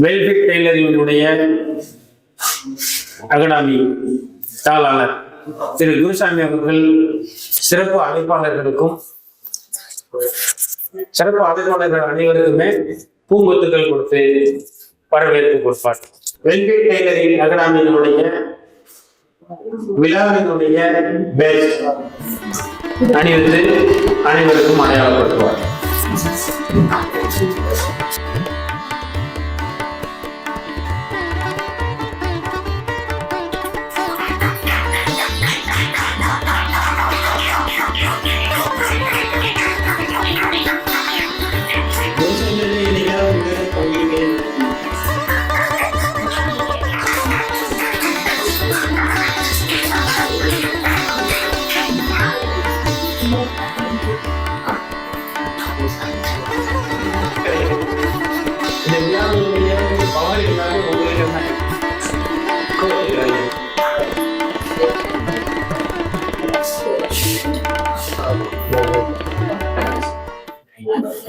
வெல்ஃபிட் டெய்லரினுடைய academy தாளாளர் திரு குருசாமி அவர்கள் சிறப்பு அழைப்பாளர்களுக்கும் சிறப்பு அழைப்பாளர்கள் அனைவருக்குமே பூங்கொத்துக்கள் கொடுத்து வரவேற்பு கொடுப்பார். வெல்ஃபிட் டெய்லரிங் அகாடமியினுடைய விழாவினுடைய பேட்ஜ் அணிவித்து அனைவருக்கும் அடையாளப்படுத்துவார்.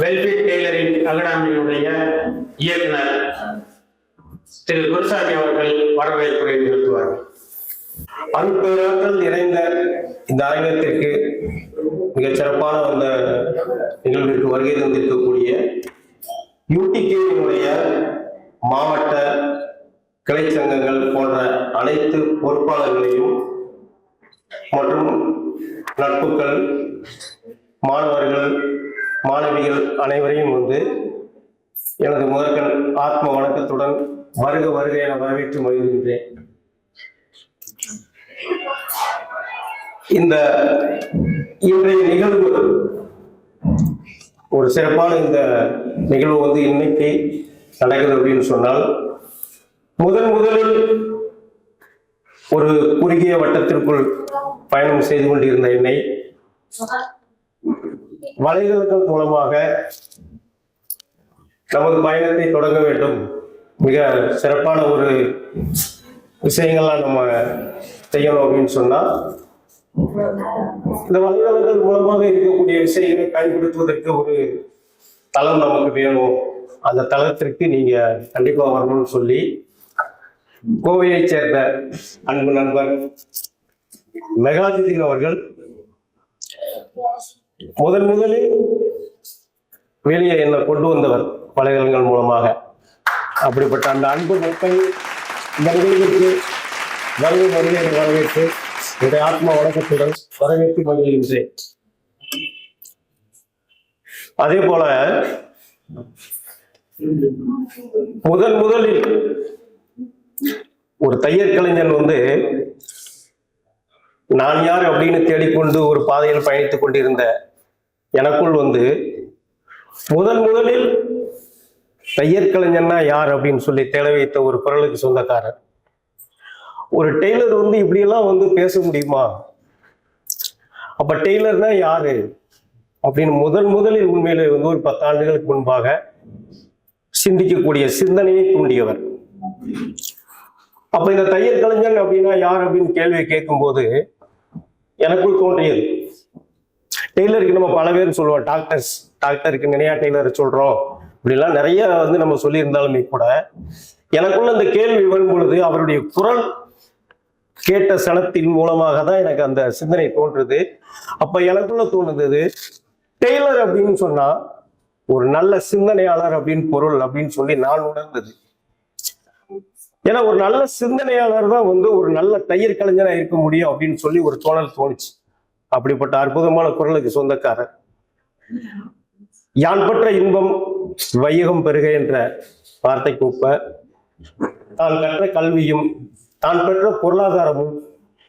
வெல்ஃபிட் டெய்லரிங் அகாடமியினுடைய இயக்குனர் திரு குருசாமி அவர்கள் வரவேற்புரை நிகழ்த்துவார்கள். அன்பர்கள் நிறைந்த இந்த அரங்கத்திற்கு மிகச் சிறப்பான அந்த நிகழ்விற்கு வருகை தந்திருக்கக்கூடிய யூடிகேவினுடைய மாவட்ட கிளை சங்கங்கள் போன்ற அனைத்து பொறுப்பாளர்களையும் மற்றும் நட்புகள், மாணவர்கள், மாணவிகள் அனைவரையும் எனது முதற்கண் ஆத்ம வணக்கத்துடன் வருக வருக என வரவேற்று மகிழ்கின்றேன். இந்த இன்றைய நிகழ்வு ஒரு சிறப்பான இந்த நிகழ்வு இன்னைக்கு நடக்குது அப்படின்னு சொன்னால், முதலில் ஒரு குறுகிய வட்டத்திற்குள் பயணம் செய்து கொண்டிருந்த என்னை வலைதளங்கள் மூலமாக நமது பயணத்தை தொடங்க வேண்டும், மிக சிறப்பான ஒரு விஷயங்கள்லாம் நம்ம செய்யணும் அப்படின்னு சொன்னா, இந்த வலைதளங்கள் மூலமாக இருக்கக்கூடிய விஷயங்களை பயன்படுத்துவதற்கு ஒரு தளம் நமக்கு வேணும், அந்த தளத்திற்கு நீங்க கண்டிப்பா வரணும்னு சொல்லி கோவையை சேர்ந்த அன்பு நண்பர் மெகாஜிதீன் அவர்கள் முதலில் வெளியே என்னை கொண்டு வந்தவர் வலைதளங்கள் மூலமாக. அப்படிப்பட்ட அந்த அன்பு நட்பை இந்த நிகழ்வுக்கு வருகை வரவேற்று என்னுடைய ஆத்மா வணக்கத்துடன் வரவேற்று மகிழ்கின்றேன். அதே போல முதலில் ஒரு தையல் கலைஞன் நான் யார் அப்படின்னு தேடிக்கொண்டு ஒரு பாதையில் பயணித்துக் கொண்டிருந்த எனக்குள் முதலில் தையல் கலைஞன்னா யார் அப்படின்னு சொல்லி தேட வைத்த ஒரு குரலுக்கு சொந்தக்காரர். ஒரு டெய்லர் இப்படியெல்லாம் பேச முடியுமா, அப்ப டெய்லர்னா யாரு அப்படின்னு முதலில் உண்மையில ஒரு 10 ஆண்டுகளுக்கு முன்பாக சிந்திக்கக்கூடிய சிந்தனையை தூண்டியவர். அப்ப இந்த தையல் கலைஞன் அப்படின்னா யார் அப்படின்னு கேள்வியை கேட்கும் போது எனக்குள் தோன்றியது, டெய்லருக்கு நம்ம பல பேர் சொல்லுவோம், டாக்டருக்கு நினையா டெய்லர் சொல்றோம், இப்படிலாம் நிறைய நம்ம சொல்லியிருந்தாலுமே கூட எனக்குள்ள அந்த கேள்வி வரும் பொழுது அவருடைய குரல் கேட்ட சனத்தின் மூலமாக தான் எனக்கு அந்த சிந்தனை தோன்றுது. அப்ப எனக்குள்ள தோணுது, டெய்லர் அப்படின்னு சொன்னா ஒரு நல்ல சிந்தனையாளர் அப்படின்னு பொருள் அப்படின்னு சொல்லி நான் உணர்ந்தது. ஏன்னா ஒரு நல்ல சிந்தனையாளர் தான் ஒரு நல்ல தையல் கலைஞனா இருக்க முடியும் அப்படின்னு சொல்லி ஒரு தோணுச்சு. அப்படிப்பட்ட அற்புதமான குரலுக்கு சொந்தக்காரர். யான் பெற்ற இன்பம் வையகம் பெறுக என்ற வார்த்தைக்கு ஒப்ப தான் கற்ற கல்வியும் தான் பெற்ற பொருளாதாரமும்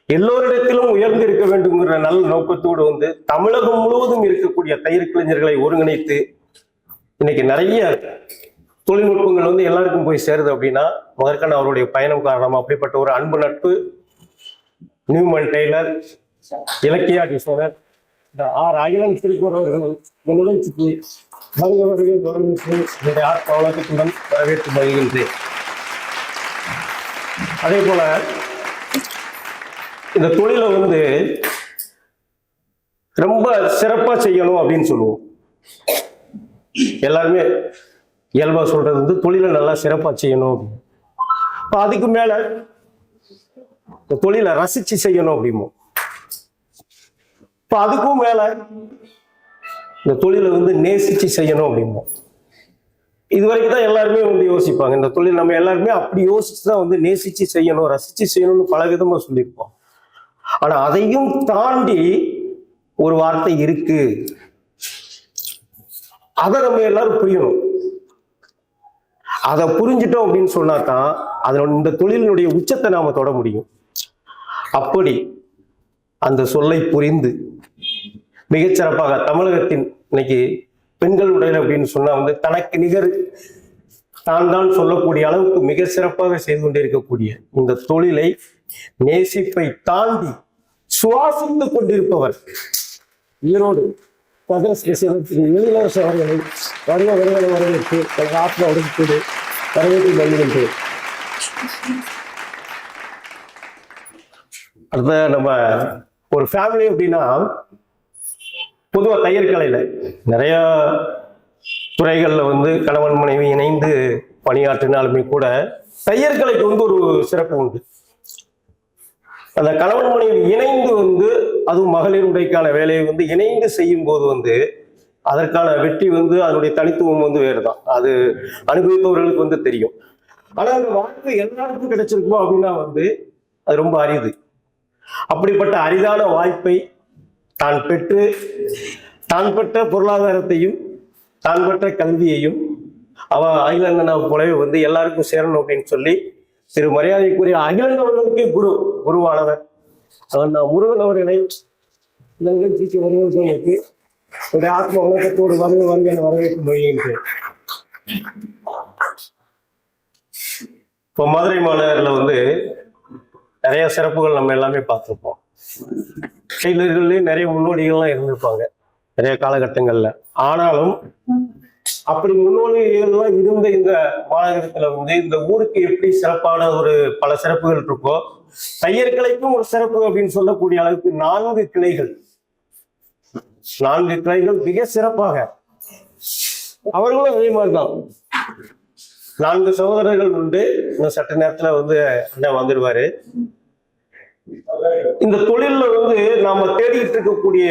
எல்லோரிடத்திலும் உயர்ந்து இருக்க வேண்டும்ங்கிற நல்ல நோக்கத்தோடு தமிழகம் முழுவதும் இருக்கக்கூடிய தையல் கலைஞர்களை ஒருங்கிணைத்து இன்னைக்கு நிறைய தொழில்நுட்பங்கள் எல்லாருக்கும் போய் சேருது அப்படின்னா முதற்கண் அவருடைய பயணம் காரணமா அப்படிப்பட்ட ஒரு அன்பு நட்பு Newman Taylor, Ilakkiya Kishonar, R Akilan Tiruppur அவர்கள் நிகழ்ச்சிக்கு என்னுடைய ஆத்ம வணக்கத்துடன் வரவேற்று வருகின்றேன். அதே போல இந்த தொழிலை ரொம்ப சிறப்பா செய்யணும் அப்படின்னு சொல்லுவோம். எல்லாருமே இயல்பா சொல்றது வந்து தொழிலை நல்லா சிறப்பா செய்யணும். இப்போ அதுக்கு மேல இந்த தொழிலை ரசிச்சு செய்யணும் அப்படிமோ. இப்போ அதுக்கும் மேல இந்த தொழிலை வந்து நேசிச்சு செய்யணும் அப்படிமோ. இது வரைக்கும் தான் எல்லாருமே வந்து யோசிப்பாங்க. இந்த தொழில் நம்ம எல்லாருமே அப்படி யோசிச்சு தான் வந்து நேசிச்சு செய்யணும், ரசிச்சு செய்யணும்னு பல விதமா சொல்லியிருப்போம். ஆனா அதையும் தாண்டி ஒரு வார்த்தை இருக்கு. அதை நம்ம எல்லாரும் புரியணும். அதை புரிஞ்சிட்டோம் அப்படின்னு சொன்னாதான் அதனோட இந்த தொழிலினுடைய உச்சத்தை நாம தொட முடியும். அப்படி அந்த சொல்லை புரிந்து மிகச்சிறப்பாக தமிழகத்தின் இன்னைக்கு பெண்கள் உடையில் அப்படின்னு சொன்னா வந்து தனக்கு நிகர் தான் சொல்லக்கூடிய அளவுக்கு மிக சிறப்பாக செய்து கொண்டிருக்கக்கூடிய இந்த தொழிலை நேசிப்பை தாண்டி சுவாசித்து கொண்டிருப்பவர் ஈரோடு எழிலரசு அவர்களை வருவர்களை வரவேற்று ஆத்மா உடன்போடு வரவேற்று வருகின்றேன். அடுத்த நம்ம ஒரு ஃபேமிலி அப்படின்னா பொதுவாக தையல் கலையில நிறைய துறைகள்ல வந்து கணவன் மனைவி இணைந்து பணியாற்றினாலுமே கூட தையல் கலைக்கு வந்து ஒரு சிறப்பு உண்டு. அந்த கணவன் மனைவி இணைந்து வந்து அதுவும் மகளிர் உடைக்கான வேலையை வந்து இணைந்து செய்யும் போது வந்து அதற்கான வெற்றி வந்து அதனுடைய தனித்துவம் வந்து வேறுதான். அது அனுபவிப்பவர்களுக்கு வந்து தெரியும். ஆனா அந்த வாழ்க்கை எல்லாருக்கும் கிடைச்சிருக்குமா அப்படின்னா வந்து அது ரொம்ப அரிது. அப்படிப்பட்ட அரிதான வாய்ப்பை தான் பெற்று தான் பெற்ற பொருளாதாரத்தையும் தான் பெற்ற கல்வியையும் அகிலண்ணா போலவே வந்து எல்லாருக்கும் சேரணும் அப்படின்னு சொல்லி திரு மரியாதைக்குரிய அகிலன் அவர்களுக்கு குருவானவர் அவர் நான் முருகன் அவர்களை இந்த நிகழ்ச்சிக்கு வருவதற்கு என்னுடைய ஆத்ம வணக்கத்தோடு வருகை வரவேற்று வருகின்றேன். இப்போ மதுரை மாநகரில் வந்து நிறைய சிறப்புகள் நம்ம எல்லாமே பார்த்துருப்போம். டெய்லர்கள்லேயும் நிறைய முன்னோடிகள்லாம் இருந்திருப்பாங்க நிறைய காலகட்டங்கள்ல. ஆனாலும் அப்படி முன்னோடிகள்லாம் இருந்த இந்த மாநகரத்துல வந்து இந்த ஊருக்கு எப்படி சிறப்பான ஒரு பல சிறப்புகள் இருக்கோ தையர் கிளைக்கும் ஒரு சிறப்பு அப்படின்னு சொல்லக்கூடிய அளவுக்கு 4 கிளைகள் மிக சிறப்பாக அவர்களும் அதே மாதிரிதான் 4 சகோதரர்கள் உண்டு. இன்னும் சட்ட நேரத்துல வந்து அண்ணன் வந்துடுவாரு. இந்த தொழில்ல வந்து நாம தேடிட்டு இருக்கக்கூடிய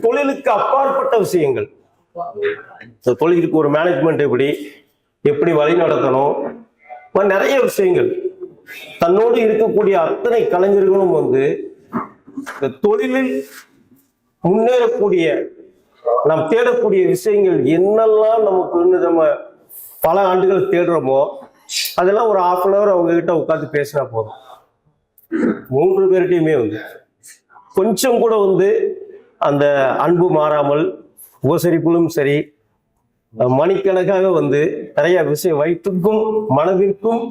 தொழிலுக்கு அப்பாற்பட்ட விஷயங்கள், இந்த தொழிலுக்கு ஒரு மேனேஜ்மெண்ட் எப்படி வழி நடத்தணும், நிறைய விஷயங்கள் தன்னோடு இருக்கக்கூடிய அத்தனை கலைஞர்களும் வந்து இந்த தொழிலில் முன்னேறக்கூடிய நாம் தேடக்கூடிய விஷயங்கள் என்னெல்லாம் நமக்கு நம்ம பல ஆண்டுகள் தேடுறோமோ அதெல்லாம் ஒரு 1/2 hour அவங்க கிட்ட உட்காந்து பேசினா போதும். 3 பேர்கிட்டையுமே வந்து கொஞ்சம் கூட வந்து அந்த அன்பு மாறாமல் உபசரிப்பிலும் சரி மணிக்கணக்காக வந்து நிறைய விஷயம் வயிற்றுக்கும் மனதிற்கும்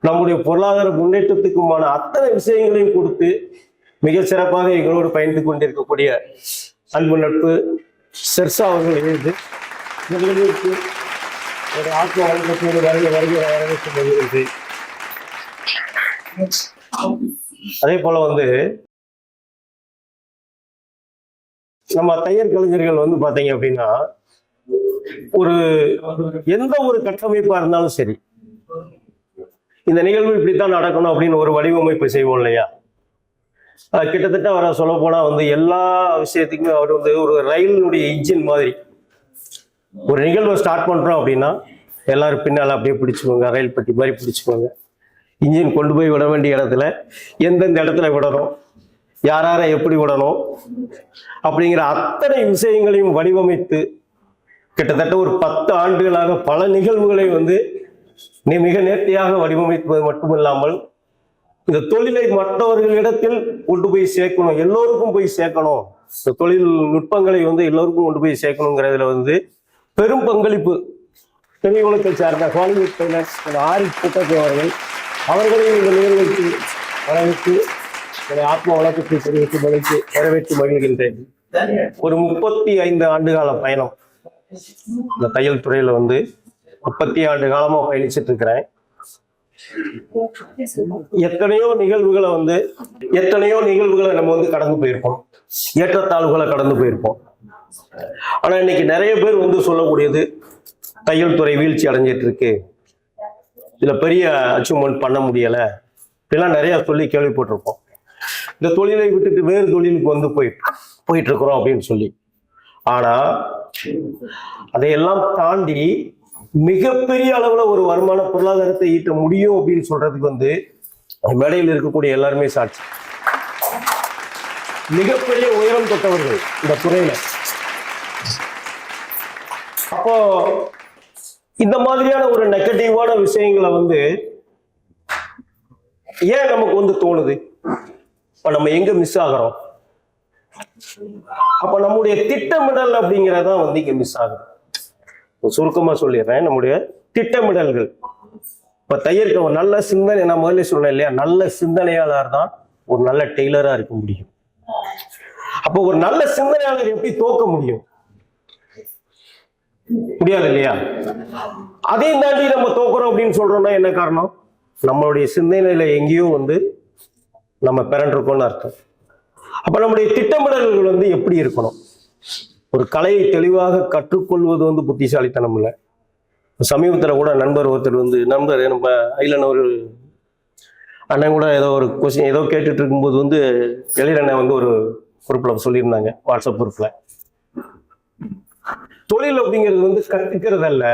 நம்முடைய பொருளாதார முன்னேற்றத்துக்குமான அத்தனை விஷயங்களையும் கொடுத்து மிக சிறப்பாக எங்களோடு பயந்து கொண்டிருக்கக்கூடிய அன்பு நட்பு செர்சா அவர்கள் எழுது ஒரு ஆத்ம வழக்கத்தோடு வரவேற்று வருகிறது. அதே போல வந்து நம்ம தையர் கலைஞர்கள் வந்து பாத்தீங்க அப்படின்னா எந்த ஒரு கட்டமைப்பா இருந்தாலும் சரி இந்த நிகழ்வு இப்படித்தான் நடக்கணும் அப்படின்னு ஒரு வடிவமைப்பு செய்வோம் இல்லையா. கிட்டத்தட்ட அவரை சொல்ல போனா வந்து எல்லா விஷயத்துக்குமே அவர் வந்து ஒரு ரயிலினுடைய இன்ஜின் மாதிரி. ஒரு நிகழ்வை ஸ்டார்ட் பண்றோம் அப்படின்னா எல்லாரும் பின்னால அப்படியே பிடிச்சுக்கோங்க, ரயில் பெட்டி மாதிரி பிடிச்சுக்கோங்க. இன்ஜின் கொண்டு போய் விட வேண்டிய இடத்துல எந்தெந்த இடத்துல விடணும், யாரை எப்படி விடணும் அப்படிங்கிற அத்தனை விஷயங்களையும் வடிவமைத்து கிட்டத்தட்ட ஒரு 10 ஆண்டுகளாக பல நிகழ்வுகளை வந்து மிக நேர்த்தியாக வடிவமைப்பது மட்டுமில்லாமல் இந்த தொழிலை மற்றவர்களிடத்தில் கொண்டு போய் சேர்க்கணும், எல்லோருக்கும் போய் சேர்க்கணும், இந்த தொழில் நுட்பங்களை வந்து எல்லோருக்கும் கொண்டு போய் சேர்க்கணுங்கிறதுல வந்து பெரும் பங்களிப்பு பெரியகுளத்தை சார்ந்த ஹாலிவுட் டைலர்ஸ் ஆரிஃப் புத்தகம் அவர்களையும் இந்த நிகழ்வுக்கு வரவேற்று ஆத்ம வழக்கத்தை தெரிவித்து வரவேற்று மகிழ்கின்றேன். ஒரு 35 ஆண்டுகால பயணம் இந்த தையல் துறையில வந்து 30 ஆண்டு காலமா பயணிச்சுட்டு இருக்கிறேன். எத்தனையோ நிகழ்வுகளை நம்ம வந்து கடந்து போயிருப்போம், ஏற்றத்தாழ்வுகளை கடந்து போயிருப்போம். ஆனா இன்னைக்கு நிறைய பேர் வந்து சொல்லக்கூடியது தையல் துறை வீழ்ச்சி அடைஞ்சிட்டு இருக்கு, இதுல பெரிய அச்சீவ்மெண்ட் பண்ண முடியல, இப்படிலாம் நிறைய சொல்லி கேள்விப்பட்டிருப்போம். இந்த தொழிலை விட்டுட்டு வேறு தொழிலுக்கு வந்து போயிட்டு இருக்கிறோம் அப்படின்னு சொல்லி. ஆனா அதையெல்லாம் தாண்டி மிகப்பெரிய அளவுல ஒரு வருமான பொருளாதாரத்தை ஈட்ட முடியும் அப்படின்னு சொல்றதுக்கு வந்து மேடையில் இருக்கக்கூடிய எல்லாருமே சாட்சி. மிகப்பெரிய உயரம் தொட்டவர்கள் இந்த துறையில. அப்போ இந்த மாதிரியான ஒரு நெகட்டிவான விஷயங்களை வந்து ஏன் நமக்கு வந்து தோணுது? இப்ப நம்ம எங்க மிஸ் ஆகிறோம்? அப்ப நம்முடைய திட்டமிடல் அப்படிங்கிறதான் வந்து இங்க மிஸ் ஆகுது. சுருக்கமா சொல்லிடுறேன், நம்முடைய திட்டமிடல்கள். இப்ப தையற்க ஒரு நல்ல சிந்தனை, நான் முதல்ல சொன்னேன் இல்லையா, நல்ல சிந்தனையாளர் தான் ஒரு நல்ல டெய்லரா இருக்க முடியும். அப்போ ஒரு நல்ல சிந்தனையாளர் எப்படி தோக்க முடியும்? முடியாது இல்லையா? அதையும் தாண்டி நம்ம தோக்குறோம் அப்படின்னு சொல்றோம்னா என்ன காரணம்? நம்மளுடைய சிந்தனையில எங்கேயோ வந்து நம்ம பிறண்டிருக்கோம்னு அர்த்தம். அப்ப நம்முடைய திட்டமிடல்கள் வந்து எப்படி இருக்கணும்? ஒரு கலையை தெளிவாக கற்றுக்கொள்வது வந்து புத்திசாலித்தனம் இல்லை. சமீபத்தில் கூட நண்பர் ஒருத்தர் வந்து, நண்பர் நம்ம ஐலன் ஒரு அண்ணன் கூட ஏதோ ஒரு கொஸ்டின் ஏதோ கேட்டுட்டு இருக்கும்போது வந்து எழிலண்ணன் வந்து ஒரு பொறுப்புல சொல்லியிருந்தாங்க, வாட்ஸ்அப் பொறுப்புல, தொழில் அப்படிங்கிறது வந்து கத்துக்கிறதல்ல,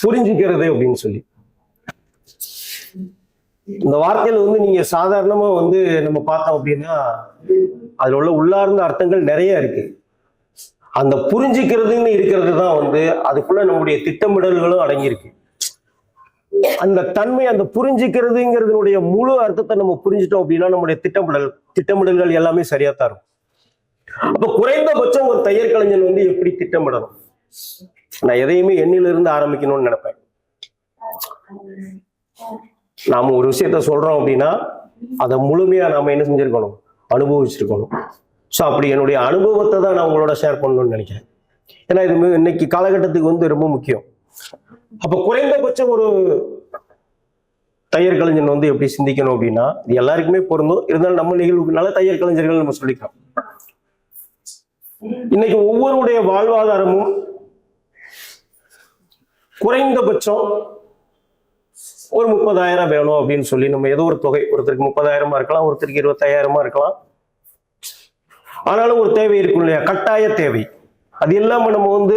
புரிஞ்சுக்கிறது அப்படின்னு சொல்லி. இந்த வார்த்தையில வந்து நீங்க சாதாரணமா வந்து நம்ம பார்த்தோம் அப்படின்னா அதுல உள்ள உள்ளார்ந்த அர்த்தங்கள் நிறைய இருக்கு. அந்த புரிஞ்சுக்கிறதுன்னு இருக்கிறது தான் வந்து அதுக்குள்ள நம்முடைய திட்டமிடல்களும் அடங்கியிருக்கு. அந்த தன்மை, அந்த புரிஞ்சுக்கிறதுங்கிறதுனுடைய முழு அர்த்தத்தை நம்ம புரிஞ்சுட்டோம் அப்படின்னா நம்முடைய திட்டமிடல்கள் எல்லாமே சரியா தரும். அப்ப குறைந்தபட்சம் ஒரு தையல் கலைஞன் வந்து எப்படி திட்டமிடணும்? நான் எதையுமே எண்ணிலிருந்து ஆரம்பிக்கணும்னு நினைப்பேன். நாம ஒரு விஷயத்த சொல்றோம் அப்படின்னா அதை முழுமையா நாம என்ன செஞ்சிருக்கணும்? அனுபவிச்சிருக்கணும். ஸோ அப்படி என்னுடைய அனுபவத்தை தான் நான் உங்களோட ஷேர் பண்ணணும்னு நினைக்கிறேன். ஏன்னா இது இன்னைக்கு காலகட்டத்துக்கு வந்து ரொம்ப முக்கியம். அப்ப குறைந்தபட்சம் ஒரு தையல் கலைஞன் வந்து எப்படி சிந்திக்கணும் அப்படின்னா, இது எல்லாருக்குமே பொருந்தும். இருந்தாலும் நம்ம நிகழ்வுனால தையல் கலைஞர்கள் நம்ம சொல்லிக்கிறோம். இன்னைக்கு ஒவ்வொருடைய வாழ்வாதாரமும் குறைந்தபட்சம் ஒரு 30,000 வேணும் அப்படின்னு சொல்லி நம்ம ஏதோ ஒரு தொகை, ஒருத்தருக்கு 30,000 இருக்கலாம், ஒருத்தருக்கு 25,000 இருக்கலாம். ஆனாலும் ஒரு தேவை இருக்கும் இல்லையா, கட்டாய தேவை. அது இல்லாம நம்ம வந்து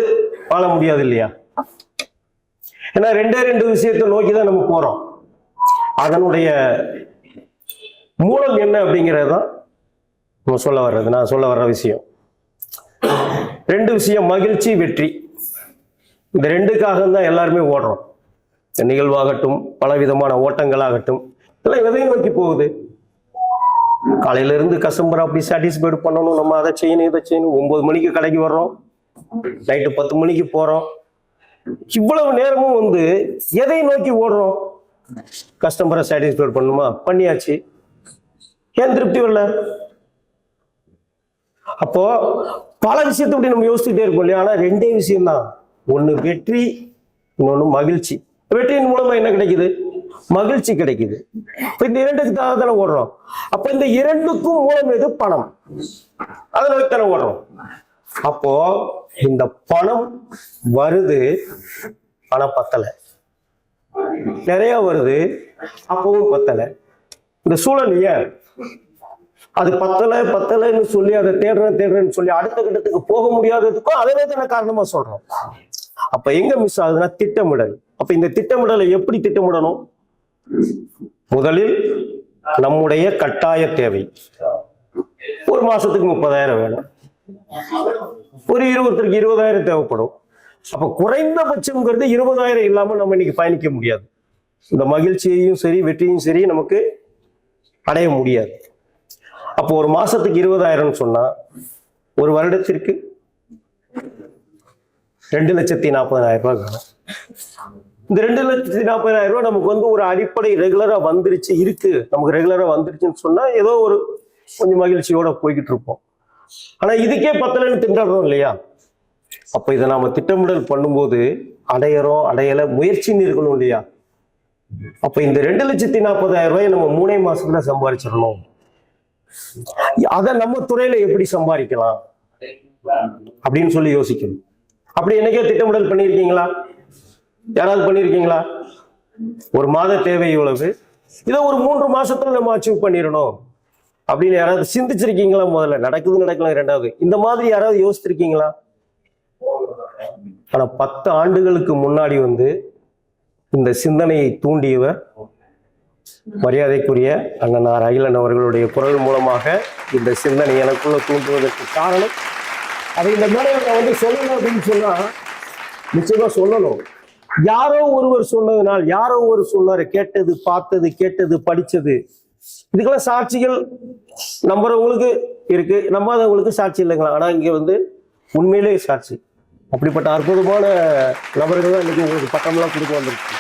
வாழ முடியாது இல்லையா? ஏன்னா ரெண்டு விஷயத்தை நோக்கி தான் நம்ம போறோம். அதனுடைய மூலம் என்ன அப்படிங்கிறது தான் நம்ம சொல்ல வர்றது, நான் சொல்ல வர்ற விஷயம். ரெண்டு விஷயம், மகிழ்ச்சி, வெற்றி. இந்த ரெண்டுக்காக தான் எல்லாருமே ஓடுறோம். நிகழ்வாகட்டும், பலவிதமான ஓட்டங்களாகட்டும், இதெல்லாம் எதை நோக்கி போகுது? காலையில இருந்து கஸ்டமர் அப்படி சாட்டிஸ்ஃபைடு பண்ணணும், நம்ம அதை செய்யணும் இதை செய்யணும். 9 மணிக்கு கடைக்கு வர்றோம், நைட்டு 10 மணிக்கு போறோம். இவ்வளவு நேரமும் வந்து எதை நோக்கி ஓடுறோம்? கஸ்டமரை சாட்டிஸ்ஃபைடு பண்ணுமா? பண்ணியாச்சு, ஏன் திருப்தி வரல? அப்போ பல விஷயத்தை இப்படி நம்ம யோசிச்சுட்டே இருக்கோம் இல்லையா? ஆனா ரெண்டே விஷயம்தான், ஒண்ணு வெற்றி, இன்னொன்னு மகிழ்ச்சி. வெற்றியின் மூலமா என்ன கிடைக்குது? மகிழ்ச்சி கிடைக்குது. இந்த இரண்டுக்கு தானே ஓடுறோம். அப்ப இந்த இரண்டுக்கும் மூலம் எது? பணம். அதை நோக்கி தானே ஓடுறோம். அப்போ இந்த பணம் வருது, பணம் பத்தலை, நிறைய வருது, அப்பவும் பத்தலை. இந்த சூழல் ஏன்? அது பத்தலைன்னு சொல்லி அதை தேடுறேன்னு சொல்லி அடுத்த கட்டத்துக்கு போக முடியாததுக்கும் அதே தானே காரணமா சொல்றோம். அப்ப எங்க மிஸ் ஆகுதுன்னா திட்டமிடல். அப்ப இந்த திட்டமிடலை எப்படி திட்டமிடணும்? முதலில் நம்முடைய கட்டாய தேவை. ஒரு மாசத்துக்கு 30,000 வேணும், ஒருத்தருக்கு 20,000 தேவைப்படும். அப்ப குறைந்தபட்சம்ங்கிறது 20,000 இல்லாம நம்ம இன்னைக்கு பயணிக்க முடியாது. இந்த மகிழ்ச்சியையும் சரி வெற்றியும் சரி நமக்கு அடைய முடியாது. அப்போ ஒரு மாசத்துக்கு 20,000 சொன்னா ஒரு வருடத்திற்கு 2,40,000 ரூபாய் வேணும். இந்த 2,40,000 ரூபாய் நமக்கு வந்து ஒரு அடிப்படை ரெகுலரா வந்துருச்சு இருக்கு, நமக்கு ரெகுலரா வந்துருச்சுன்னு சொன்னா ஏதோ ஒரு கொஞ்சம் மகிழ்ச்சியோட போய்கிட்டு இருப்போம். ஆனா இதுக்கே பத்தலைன்னு திண்டாடுறோம் இல்லையா? அப்ப இதை நாம திட்டமிடல் பண்ணும்போது அடையல முயற்சின்னு இருக்கணும் இல்லையா? அப்ப இந்த 2,40,000 ரூபாய் நம்ம 3 மாசத்துல சம்பாதிச்சிடணும். அதை நம்ம துறையில எப்படி சம்பாதிக்கலாம் அப்படின்னு சொல்லி யோசிக்கணும். அப்படி என்னைக்கே திட்டமிடல் பண்ணியிருக்கீங்களா? யாராவது பண்ணியிருக்கீங்களா? ஒரு மாத தேவை இவ்வளவு, இதை ஒரு 3 மாசத்துல நம்ம அச்சீவ் பண்ணிடணும் அப்படின்னு யாராவது சிந்திச்சிருக்கீங்களா? முதல்ல நடக்குது நடக்கலாம், ரெண்டாவது இந்த மாதிரி யாராவது யோசிச்சிருக்கீங்களா? ஆனா 10 ஆண்டுகளுக்கு முன்னாடி வந்து இந்த சிந்தனையை தூண்டியவர் மரியாதைக்குரிய அண்ணனார் அகிலன் அவர்களுடைய குரல் மூலமாக இந்த சிந்தனை எனக்குள்ள தூண்டுவதற்கு காரணம், அதை இந்த மேடையில் நான் வந்து சொல்லணும் அப்படின்னு சொன்னா நிச்சயமா சொல்லணும். யாரோ ஒருவர் சொன்னதுனால், யாரோ ஒரு சொன்னாரு, கேட்டது, பார்த்தது, கேட்டது, படிச்சது, இதுக்கெல்லாம் சாட்சிகள் நம்புறவங்களுக்கு இருக்கு, நம்பாதவங்களுக்கு சாட்சி இல்லைங்களா? ஆனா இங்க வந்து உண்மையிலேயே சாட்சி. அப்படிப்பட்ட அற்புதமான நபர்கள் தான் இன்னைக்கு உங்களுக்கு பட்டம்லாம் கொடுக்க வந்திருக்கு.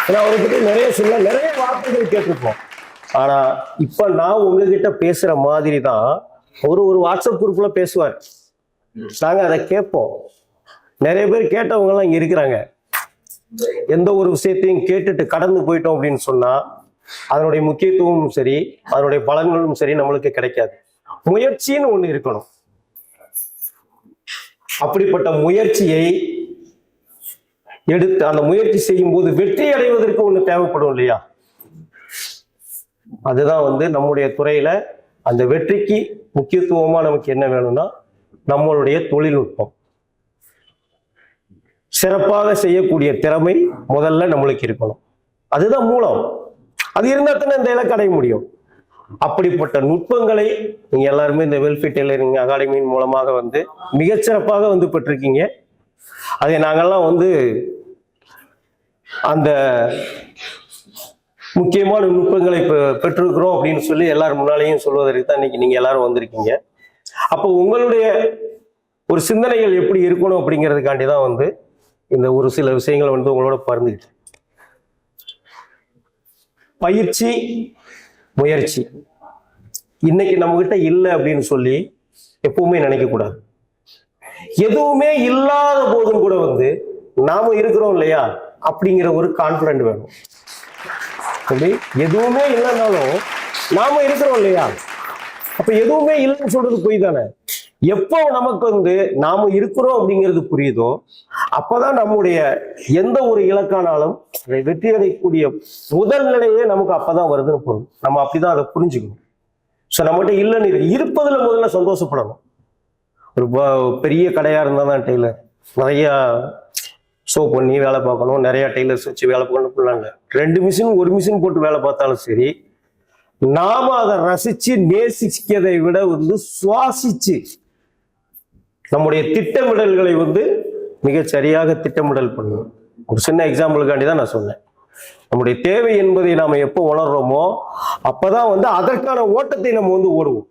ஏன்னா அவரை பற்றி நிறைய சொல்ல, நிறைய வார்த்தைகள் கேட்டிருப்போம். ஆனா இப்ப நான் உங்ககிட்ட பேசுற மாதிரி தான் ஒரு வாட்ஸ்அப் குரூப்ல பேசுவார், நாங்க அதை கேட்போம். நிறைய பேர் கேட்டவங்க எல்லாம் இங்க இருக்கிறாங்க. எந்த ஒரு விஷயத்தையும் கேட்டுட்டு கடந்து போயிட்டோம் அப்படின்னு சொன்னா அதனுடைய முக்கியத்துவமும் சரி, அதனுடைய பலன்களும் சரி நம்மளுக்கு கிடைக்காது. முயற்சின்னு ஒண்ணு இருக்கணும். அப்படிப்பட்ட முயற்சியை எடுத்து அந்த முயற்சி செய்யும் போது வெற்றி அடைவதற்கு ஒண்ணு தேவைப்படும் இல்லையா? அதுதான் வந்து நம்முடைய துறையில அந்த வெற்றிக்கு முக்கியத்துவமா நமக்கு என்ன வேணும்னா நம்மளுடைய தொழில்நுட்பம், சிறப்பாக செய்யக்கூடிய திறமை முதல்ல நம்மளுக்கு இருக்கணும். அதுதான் மூலம். அது இருந்தா தானே இந்த இலக்கு அடைய முடியும். அப்படிப்பட்ட நுட்பங்களை நீங்க எல்லாருமே இந்த வெல்ஃபேர் டெய்லரிங் அகாடமியின் மூலமாக வந்து மிகச்சிறப்பாக வந்து பெற்றிருக்கீங்க. அதை நாங்கள்லாம் வந்து அந்த முக்கியமான நுட்பங்களை பெற்றிருக்கிறோம் அப்படின்னு சொல்லி எல்லாரும் முன்னாலேயும் சொல்வதற்கு தான் இன்னைக்கு நீங்க எல்லாரும் வந்திருக்கீங்க. அப்போ உங்களுடைய ஒரு சிந்தனைகள் எப்படி இருக்கணும் அப்படிங்கிறதுக்காண்டி தான் வந்து இந்த ஒரு சில விஷயங்களை வந்து உங்களோட பகிர்ந்துக்கிட்டேன். பயிற்சி, முயற்சி இன்னைக்கு நம்ம கிட்ட இல்லை அப்படின்னு சொல்லி எப்பவுமே நினைக்க கூடாது. எதுவுமே இல்லாத போதும் கூட வந்து நாம இருக்கிறோம் இல்லையா அப்படிங்கிற ஒரு கான்பிடன்ட் வேணும். அப்படி எதுவுமே இல்லைன்னாலும் நாம இருக்கிறோம் இல்லையா? அப்ப எதுவுமே இல்லைன்னு சொல்றது பொய் தானே. எப்போ நமக்கு வந்து நாம இருக்கிறோம் அப்படிங்கிறது புரியுதோ அப்பதான் நம்முடைய எந்த ஒரு இலக்கானாலும் அதை வெற்றி அடையக்கூடிய முதல் நிலையே நமக்கு அப்பதான் வருதுன்னு பொருள். நம்ம அப்படிதான் அதை புரிஞ்சுக்கணும். ஸோ நம்மகிட்ட இல்லைன்னு இருப்பதுல முதல்ல சந்தோஷப்படணும். ஒரு பெரிய கடையா இருந்தா தான் டெய்லர் நிறைய ஷோ பண்ணி வேலை பார்க்கணும், நிறைய டெய்லர்ஸ் வச்சு வேலை பண்ணணும். 2 மிஷின் 1 மிஷின் போட்டு வேலை பார்த்தாலும் சரி, நாம அதை ரசிச்சு நேசிக்கிறதை விட வந்து சுவாசிச்சு நம்முடைய திட்டமிடல்களை வந்து மிக சரியாக திட்டமிடல் பண்ணணும். ஒரு சின்ன எக்ஸாம்பிளுக்காண்டி தான் நான் சொன்னேன். நம்முடைய தேவை என்பதை நாம எப்போ உணர்றோமோ அப்பதான் வந்து அதற்கான ஓட்டத்தை நம்ம வந்து ஓடுவோம்.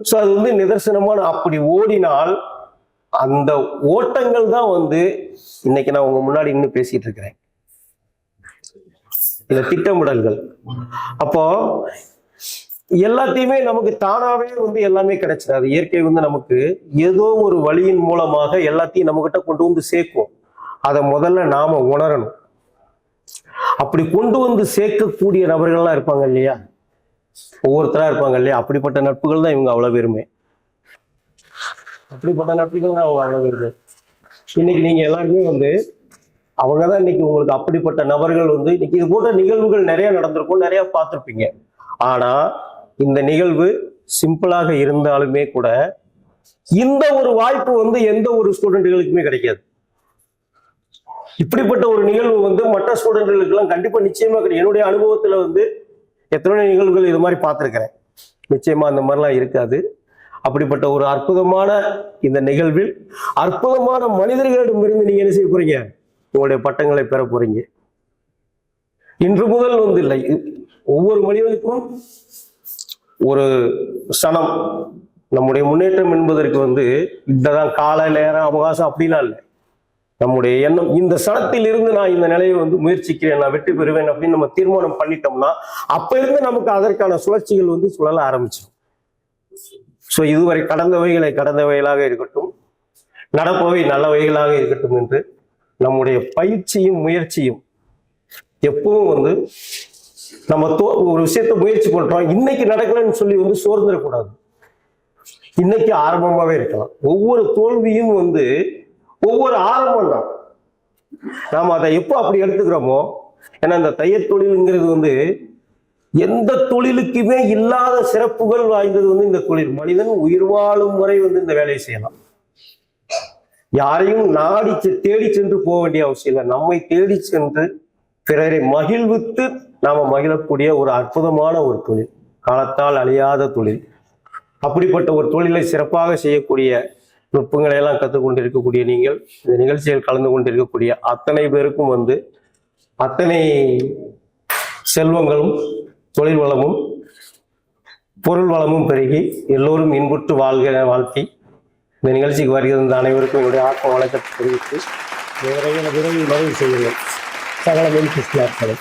ஸோ அது வந்து நிதர்சனமான அப்படி ஓடினால் அந்த ஓட்டங்கள் தான் வந்து இன்னைக்கு நான் உங்க முன்னாடி இன்னும் பேசிட்டு இருக்கிறேன். இந்த திட்டமிடல்கள் அப்போ எல்லாத்தையுமே நமக்கு தானாவே வந்து எல்லாமே கிடைச்சிடாது. இயற்கை வந்து நமக்கு ஏதோ ஒரு வழியின் மூலமாக எல்லாத்தையும் நம்ம கிட்ட கொண்டு வந்து சேர்க்கும். அதை முதல்ல நாம உணரணும். அப்படி கொண்டு வந்து சேர்க்கக்கூடிய நபர்கள்லாம் இருப்பாங்க இல்லையா, ஒவ்வொருத்தரா இருப்பாங்க இல்லையா, அப்படிப்பட்ட நட்புகள் தான் இவங்க அவ்வளவு பேருமே. அப்படிப்பட்ட நட்புகள் தான் அவங்க அவ்வளவு பேருமே. இன்னைக்கு நீங்க எல்லாருமே வந்து அவங்கதான் இன்னைக்கு உங்களுக்கு அப்படிப்பட்ட நபர்கள் வந்து இன்னைக்கு இது போன்ற நிகழ்வுகள் நிறைய நடந்திருக்கும், நிறைய பார்த்துருப்பீங்க. ஆனா இந்த நிகழ்வு சிம்பிளாக இருந்தாலுமே கூட இந்த ஒரு வாய்ப்பு வந்து எந்த ஒரு ஸ்டூடெண்ட்களுக்குமே கிடைக்காது. இப்படிப்பட்ட ஒரு நிகழ்வு வந்து மற்ற ஸ்டூடெண்ட்களுக்கு எல்லாம் கண்டிப்பா நிச்சயமா கிடையாது. என்னுடைய அனுபவத்துல வந்து எத்தனை நிகழ்வுகள் இது மாதிரி பார்த்திருக்கிறேன். நிச்சயமா அந்த மாதிரிலாம் இருக்காது. அப்படிப்பட்ட ஒரு அற்புதமான இந்த நிகழ்வில் அற்புதமான மனிதர்களிடமிருந்து நீங்க என்ன செய்ய போறீங்க? உங்களுடைய பட்டங்களை பெற போறீங்க. இன்று முதல் வந்து இல்லை, ஒவ்வொரு மனிதனுக்கும் ஒரு சனம். நம்முடைய முன்னேற்றம் என்பதற்கு வந்து இதுதான் கால நேரம் அவகாசம் அப்படின்னா இல்லை. நம்முடைய எண்ணம் இந்த சனத்தில் இருந்து நான் இந்த நிலையை வந்து முயற்சிக்கிறேன், நான் வெற்றி பெறுவேன் அப்படின்னு நம்ம தீர்மானம் பண்ணிட்டோம்னா அப்ப இருந்து நமக்கு அதற்கான சுழற்சிகள் வந்து சுழல ஆரம்பிச்சிடும். ஸோ இதுவரை கடந்தவைகளாக இருக்கட்டும், நடப்பவை நல்லவைகளாக இருக்கட்டும் என்று நம்முடைய பயிற்சியும் முயற்சியும் எப்பவும் வந்து நம்ம ஒரு விஷயத்த முயற்சி பண்றோம், இன்னைக்கு நடக்கலன்னு சொல்லி வந்து சோர்ந்துடக்கூடாது. இன்னைக்கு ஆரம்பமாவே இருக்கலாம். ஒவ்வொரு தோல்வியும் வந்து ஒவ்வொரு ஆரம்பம் தான். நாம அதை எப்போ அப்படி எடுத்துக்கிறோமோ, ஏன்னா இந்த தையல் தொழிலுங்கிறது வந்து எந்த தொழிலுக்குமே இல்லாத சிறப்புகள் வாய்ந்தது வந்து இந்த தொழில். மனிதன் உயிர் வாழும் வரை வந்து இந்த வேலையை செய்யலாம். யாரையும் நாடி தேடி சென்று போக வேண்டிய அவசியம் இல்லை. நம்மை தேடி சென்று பிறரை மகிழ்வித்து நாம மகிழக்கூடிய ஒரு அற்புதமான ஒரு தொழில், காலத்தால் அழியாத தொழில். அப்படிப்பட்ட ஒரு தொழிலை சிறப்பாக செய்யக்கூடிய நுட்பங்களை எல்லாம் கற்றுக்கொண்டிருக்கக்கூடிய நீங்கள், இந்த நிகழ்ச்சியில் கலந்து கொண்டிருக்கக்கூடிய அத்தனை பேருக்கும் வந்து அத்தனை செல்வங்களும் தொழில் வளமும் பொருள் வளமும் பெருகி எல்லோரும் இன்புற்று வாழ்த்தி இந்த நிகழ்ச்சிக்கு வருகிற அனைவருக்கும் என்னுடைய ஆத்ம வணக்கத்தை தெரிவித்து விரைவில் நிறைவு செய்யுங்கள். சகல கிறிஸ்தியார்களை